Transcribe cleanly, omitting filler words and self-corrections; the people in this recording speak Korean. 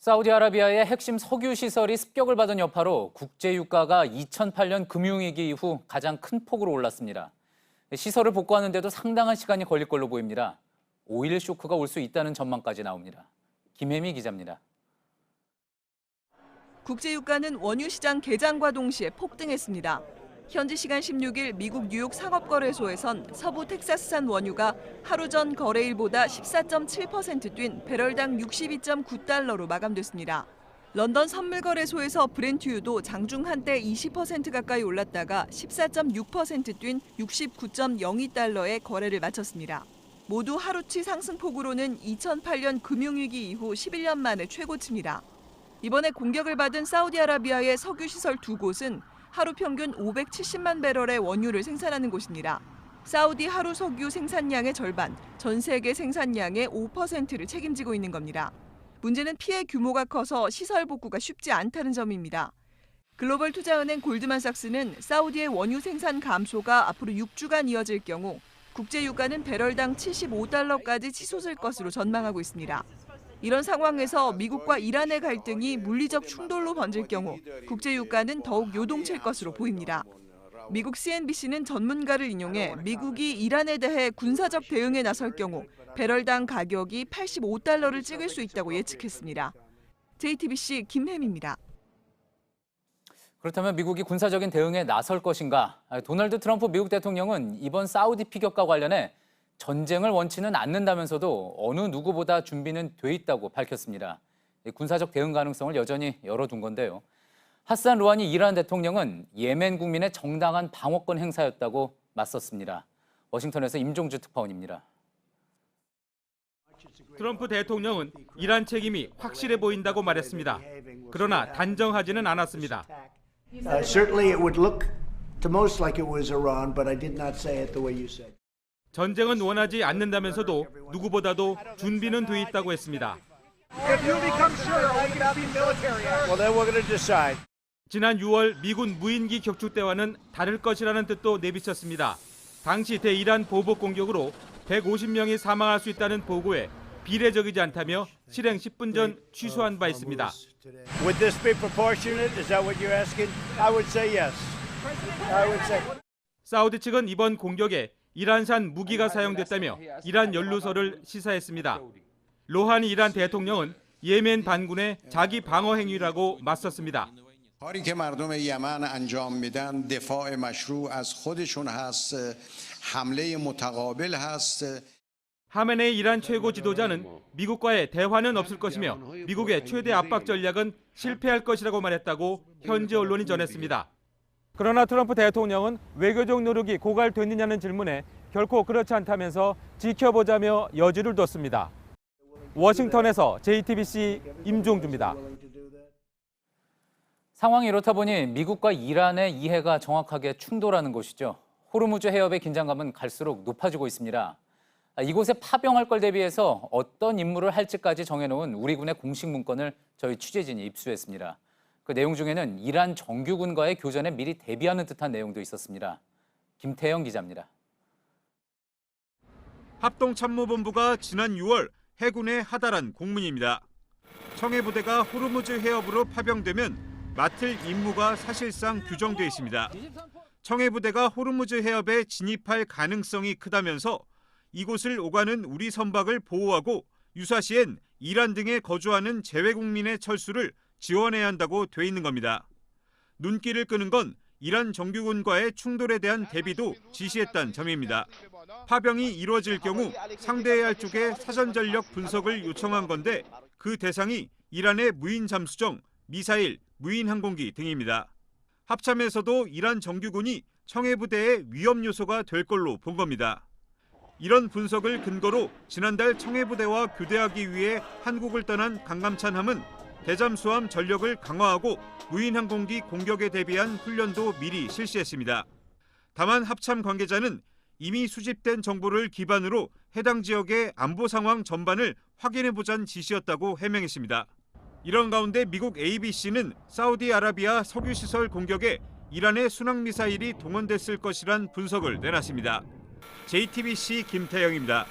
사우디아라비아의 핵심 석유 시설이 습격을 받은 여파로 국제 유가가 2008년 금융위기 이후 가장 큰 폭으로 올랐습니다. 시설을 복구하는데도 상당한 시간이 걸릴 걸로 보입니다. 오일 쇼크가 올 수 있다는 전망까지 나옵니다. 김혜미 기자입니다. 국제 유가는 원유 시장 개장과 동시에 폭등했습니다. 현지 시간 16일 미국 뉴욕 상업거래소에선 서부 텍사스산 원유가 하루 전 거래일보다 14.7% 뛴 배럴당 62.9달러로 마감됐습니다. 런던 선물거래소에서 브렌트유도 장중 한때 20% 가까이 올랐다가 14.6% 뛴 69.02달러에 거래를 마쳤습니다. 모두 하루치 상승폭으로는 2008년 금융위기 이후 11년 만에 최고치입니다. 이번에 공격을 받은 사우디아라비아의 석유시설 두 곳은 하루 평균 570만 배럴의 원유를 생산하는 곳입니다. 사우디 하루 석유 생산량의 절반, 전 세계 생산량의 5%를 책임지고 있는 겁니다. 문제는 피해 규모가 커서 시설 복구가 쉽지 않다는 점입니다. 글로벌 투자은행 골드만삭스는 사우디의 원유 생산 감소가 앞으로 6주간 이어질 경우 국제 유가는 배럴당 75달러까지 치솟을 것으로 전망하고 있습니다. 이런 상황에서 미국과 이란의 갈등이 물리적 충돌로 번질 경우 국제 유가는 더욱 요동칠 것으로 보입니다. 미국 CNBC는 전문가를 인용해 미국이 이란에 대해 군사적 대응에 나설 경우 배럴당 가격이 85달러를 찍을 수 있다고 예측했습니다. JTBC 김혜미입니다. 그렇다면 미국이 군사적인 대응에 나설 것인가? 도널드 트럼프 미국 대통령은 이번 사우디 피격과 관련해 전쟁을 원치는 않는다면서도 어느 누구보다 준비는 돼 있다고 밝혔습니다. 군사적 대응 가능성을 여전히 열어둔 건데요. 하산 루하니 이란 대통령은 예멘 국민의 정당한 방어권 행사였다고 맞섰습니다. 워싱턴에서 임종주 특파원입니다. 트럼프 대통령은 이란 책임이 확실해 보인다고 말했습니다. 그러나 단정하지는 않았습니다. Certainly it would look to most like it was Iran, but I did not say it the way you said. 전쟁은 원하지 않는다면서도 누구보다도 준비는 돼 있다고 했습니다. 지난 6월 미군 무인기 격추 때와는 다를 것이라는 뜻도 내비쳤습니다. 당시 대이란 보복 공격으로 150명이 사망할 수 있다는 보고에 비례적이지 않다며 실행 10분 전 취소한 바 있습니다. Would this be proportionate? Is that what you're asking? I would say yes. I would say. 사우디 측은 이번 공격에 이란산 무기가 사용됐다며 이란 연루설을 시사했습니다. 로하니 이란 대통령은 예멘 반군의 자기 방어 행위라고 맞섰습니다. کاری که مردم یمن انجام میدن دفاع مشروع از خودشون هست حمله متقابل هست. 하메네이 이란 최고 지도자는 미국과의 대화는 없을 것이며 미국의 최대 압박 전략은 실패할 것이라고 말했다고 현지 언론이 전했습니다. 그러나 트럼프 대통령은 외교적 노력이 고갈됐느냐는 질문에 결코 그렇지 않다면서 지켜보자며 여지를 뒀습니다. 워싱턴에서 JTBC 임종주입니다. 상황이 이렇다 보니 미국과 이란의 이해가 정확하게 충돌하는 것이죠. 호르무즈 해협의 긴장감은 갈수록 높아지고 있습니다. 이곳에 파병할 걸 대비해서 어떤 임무를 할지까지 정해놓은 우리 군의 공식 문건을 저희 취재진이 입수했습니다. 그 내용 중에는 이란 정규군과의 교전에 미리 대비하는 듯한 내용도 있었습니다. 김태영 기자입니다. 합동참모본부가 지난 6월 해군에 하달한 공문입니다. 청해부대가 호르무즈 해협으로 파병되면 맡을 임무가 사실상 규정돼 있습니다. 청해부대가 호르무즈 해협에 진입할 가능성이 크다면서 이곳을 오가는 우리 선박을 보호하고 유사시엔 이란 등에 거주하는 재외국민의 철수를 지원해야 한다고 돼 있는 겁니다. 눈길을 끄는 건 이란 정규군과의 충돌에 대한 대비도 지시했다는 점입니다. 파병이 이루어질 경우 상대해야 할 쪽에 사전 전력 분석을 요청한 건데 그 대상이 이란의 무인 잠수정, 미사일, 무인 항공기 등입니다. 합참에서도 이란 정규군이 청해부대의 위험 요소가 될 걸로 본 겁니다. 이런 분석을 근거로 지난달 청해부대와 교대하기 위해 한국을 떠난 강감찬함은 대잠수함 전력을 강화하고 무인 항공기 공격에 대비한 훈련도 미리 실시했습니다. 다만 합참 관계자는 이미 수집된 정보를 기반으로 해당 지역의 안보 상황 전반을 확인해보자는 지시였다고 해명했습니다. 이런 가운데 미국 ABC는 사우디아라비아 석유시설 공격에 이란의 순항미사일이 동원됐을 것이란 분석을 내놨습니다. JTBC 김태영입니다.